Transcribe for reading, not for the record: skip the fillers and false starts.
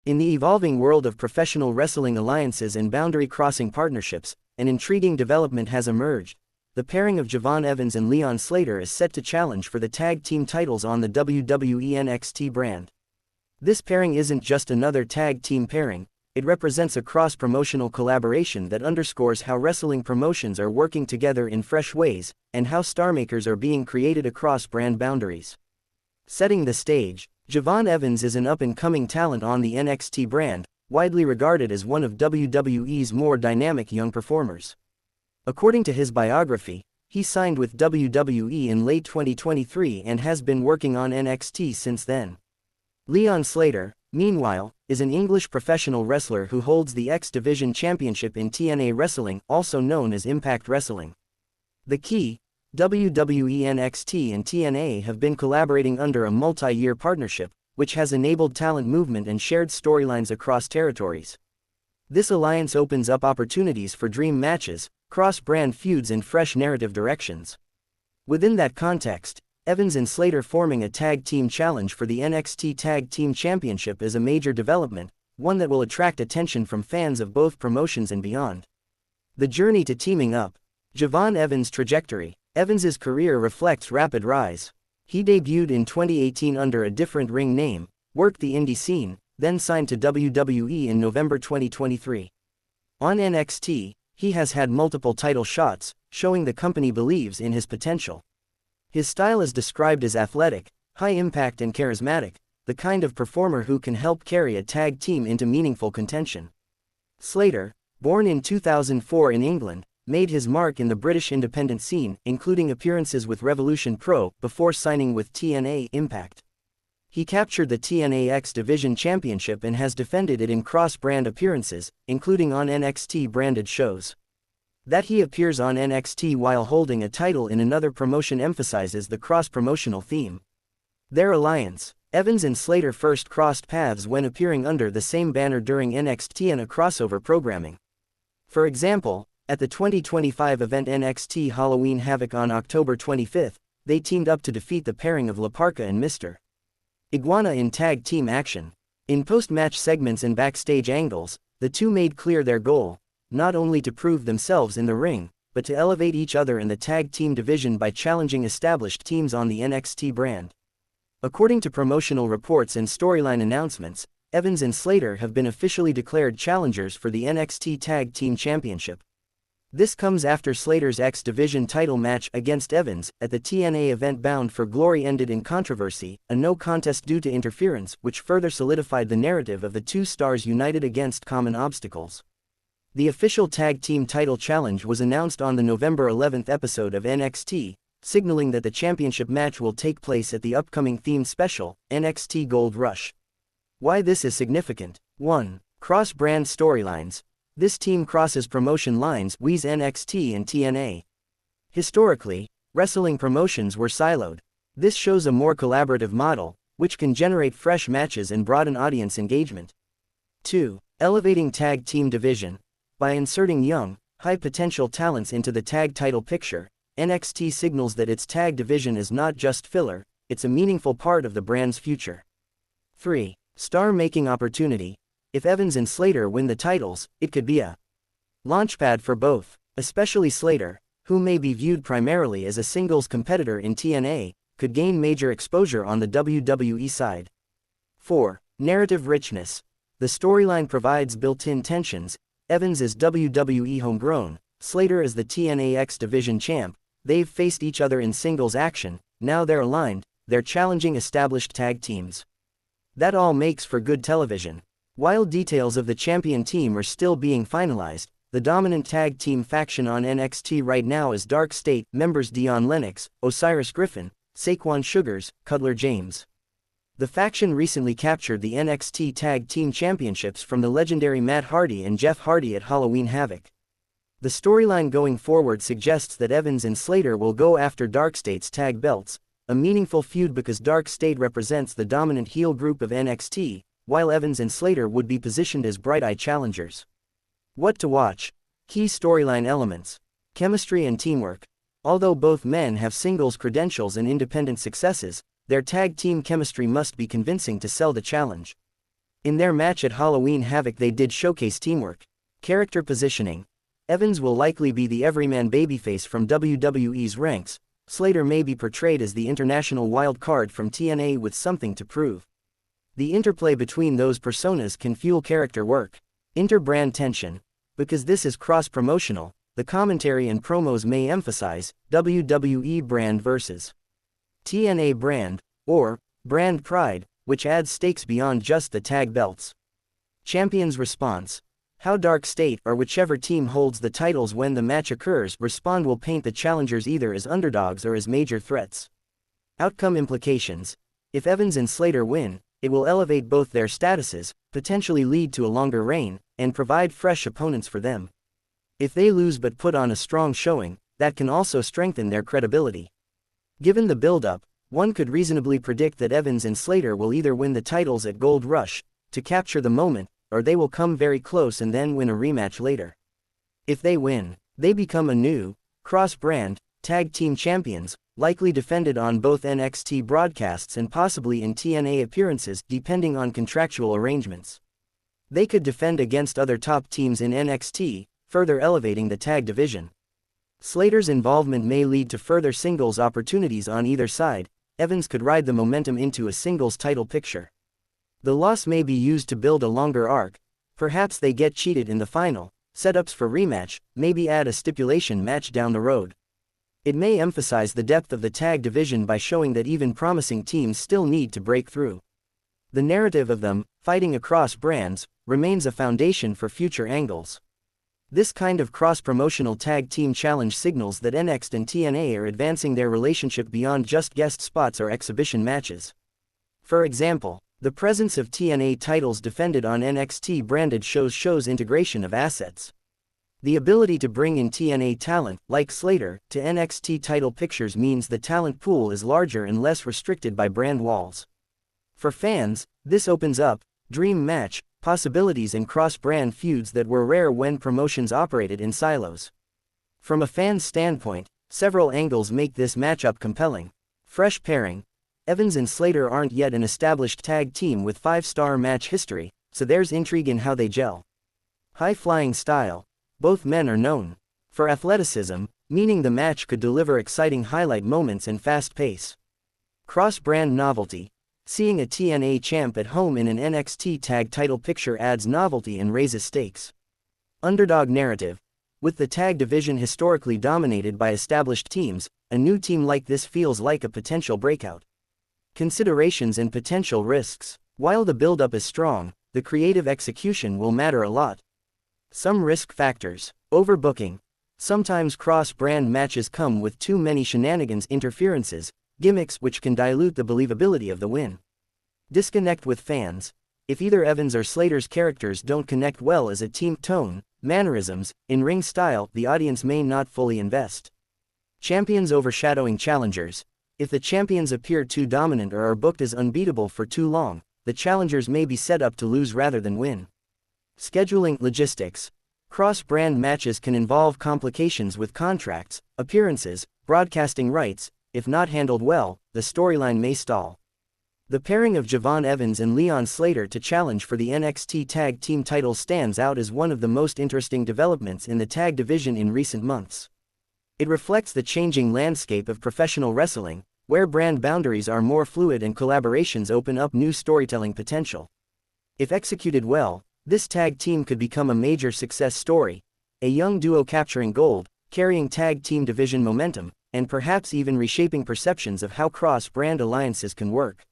In the evolving world of professional wrestling alliances and boundary-crossing partnerships, an intriguing development has emerged. The pairing of Javon Evans and Leon Slater is set to challenge for the tag team titles on the WWE NXT brand. This pairing isn't just another tag team pairing, it represents a cross-promotional collaboration that underscores how wrestling promotions are working together in fresh ways, and how starmakers are being created across brand boundaries. Setting the stage, Javon Evans is an up-and-coming talent on the NXT brand, widely regarded as one of WWE's more dynamic young performers. According to his biography, he signed with WWE in late 2023 and has been working on NXT since then. Leon Slater, meanwhile, is an English professional wrestler who holds the X Division Championship in TNA Wrestling, also known as Impact Wrestling. The key, WWE NXT and TNA have been collaborating under a multi-year partnership, which has enabled talent movement and shared storylines across territories. This alliance opens up opportunities for dream matches, cross-brand feuds and fresh narrative directions. Within that context, Evans and Slater forming a tag team challenge for the NXT Tag Team Championship is a major development, one that will attract attention from fans of both promotions and beyond. The journey to teaming up. Javon Evans' trajectory. Evans's career reflects rapid rise. He debuted in 2018 under a different ring name, worked the indie scene, then signed to WWE in November 2023. On NXT, he has had multiple title shots, showing the company believes in his potential. His style is described as athletic, high-impact and charismatic, the kind of performer who can help carry a tag team into meaningful contention. Slater, born in 2004 in England, made his mark in the British independent scene, including appearances with Revolution Pro, before signing with TNA Impact. He captured the TNA X Division Championship and has defended it in cross-brand appearances, including on NXT-branded shows. That he appears on NXT while holding a title in another promotion emphasizes the cross-promotional theme. Their alliance. Evans and Slater first crossed paths when appearing under the same banner during NXT and a crossover programming. For example, at the 2025 event NXT Halloween Havoc on October 25, they teamed up to defeat the pairing of La Parka and Mr. Iguana in tag team action. In post-match segments and backstage angles, the two made clear their goal, not only to prove themselves in the ring, but to elevate each other in the tag team division by challenging established teams on the NXT brand. According to promotional reports and storyline announcements, Evans and Slater have been officially declared challengers for the NXT Tag Team Championship. This comes after Slater's X Division title match against Evans at the TNA event Bound for Glory ended in controversy, a no contest due to interference, which further solidified the narrative of the two stars united against common obstacles. The official tag team title challenge was announced on the November 11 episode of NXT, signaling that the championship match will take place at the upcoming themed special, NXT Gold Rush. Why this is significant. 1. Cross-brand storylines. This team crosses promotion lines with NXT and TNA. Historically, wrestling promotions were siloed. This shows a more collaborative model, which can generate fresh matches and broaden audience engagement. 2. Elevating tag team division. By inserting young, high-potential talents into the tag title picture, NXT signals that its tag division is not just filler, it's a meaningful part of the brand's future. 3. Star-making opportunity. If Evans and Slater win the titles, it could be a launchpad for both, especially Slater, who may be viewed primarily as a singles competitor in TNA, could gain major exposure on the WWE side. 4. Narrative richness. The storyline provides built-in tensions. Evans is WWE homegrown, Slater is the TNA X Division champ, they've faced each other in singles action, now they're aligned, they're challenging established tag teams. That all makes for good television. While details of the champion team are still being finalized, the dominant tag team faction on NXT right now is Dark State members Dion Lennox, Osiris Griffin, Saquon Sugars, Cutler James. The faction recently captured the NXT Tag Team Championships from the legendary Matt Hardy and Jeff Hardy at Halloween Havoc. The storyline going forward suggests that Evans and Slater will go after Dark State's tag belts, a meaningful feud because Dark State represents the dominant heel group of NXT, while Evans and Slater would be positioned as bright-eye challengers. What to watch? Key storyline elements. Chemistry and teamwork. Although both men have singles credentials and independent successes, their tag team chemistry must be convincing to sell the challenge. In their match at Halloween Havoc they did showcase teamwork. Character positioning. Evans will likely be the everyman babyface from WWE's ranks. Slater may be portrayed as the international wild card from TNA with something to prove. The interplay between those personas can fuel character work. Inter-brand tension. Because this is cross-promotional, the commentary and promos may emphasize WWE brand versus TNA brand, or brand pride, which adds stakes beyond just the tag belts. Champion's response. How Dark State or whichever team holds the titles when the match occurs respond will paint the challengers either as underdogs or as major threats. Outcome implications. If Evans and Slater win, it will elevate both their statuses, potentially lead to a longer reign, and provide fresh opponents for them. If they lose but put on a strong showing, that can also strengthen their credibility. Given the build-up, one could reasonably predict that Evans and Slater will either win the titles at Gold Rush, to capture the moment, or they will come very close and then win a rematch later. If they win, they become a new, cross-brand, tag team champions, likely defended on both NXT broadcasts and possibly in TNA appearances depending on contractual arrangements. They could defend against other top teams in NXT, further elevating the tag division. Slater's involvement may lead to further singles opportunities on either side. Evans could ride the momentum into a singles title picture. The loss may be used to build a longer arc. Perhaps they get cheated in the final, setups for rematch, maybe add a stipulation match down the road. It may emphasize the depth of the tag division by showing that even promising teams still need to break through. The narrative of them, fighting across brands, remains a foundation for future angles. This kind of cross-promotional tag team challenge signals that NXT and TNA are advancing their relationship beyond just guest spots or exhibition matches. For example, the presence of TNA titles defended on NXT branded shows shows integration of assets. The ability to bring in TNA talent, like Slater, to NXT title pictures means the talent pool is larger and less restricted by brand walls. For fans, this opens up dream match possibilities and cross-brand feuds that were rare when promotions operated in silos. From a fan's standpoint, several angles make this matchup compelling. Fresh pairing. Evans and Slater aren't yet an established tag team with 5-star match history, so there's intrigue in how they gel. High-flying style. Both men are known for athleticism, meaning the match could deliver exciting highlight moments and fast pace. Cross-brand novelty. Seeing a TNA champ at home in an NXT tag title picture adds novelty and raises stakes. Underdog narrative. With the tag division historically dominated by established teams, a new team like this feels like a potential breakout. Considerations and potential risks. While the build-up is strong, the creative execution will matter a lot. Some risk factors. Overbooking. Sometimes cross-brand matches come with too many shenanigans, interferences, gimmicks which can dilute the believability of the win. Disconnect with fans. If either Evans or Slater's characters don't connect well as a team, tone, mannerisms, in-ring style, the audience may not fully invest. Champions overshadowing challengers. If the champions appear too dominant or are booked as unbeatable for too long, the challengers may be set up to lose rather than win. Scheduling logistics. Cross-brand matches can involve complications with contracts, appearances, broadcasting rights. If not handled well, the storyline may stall. The pairing of Javon Evans and Leon Slater to challenge for the NXT Tag Team titles stands out as one of the most interesting developments in the tag division in recent months. It reflects the changing landscape of professional wrestling, where brand boundaries are more fluid and collaborations open up new storytelling potential. If executed well, this tag team could become a major success story, a young duo capturing gold, carrying tag team division momentum, and perhaps even reshaping perceptions of how cross-brand alliances can work.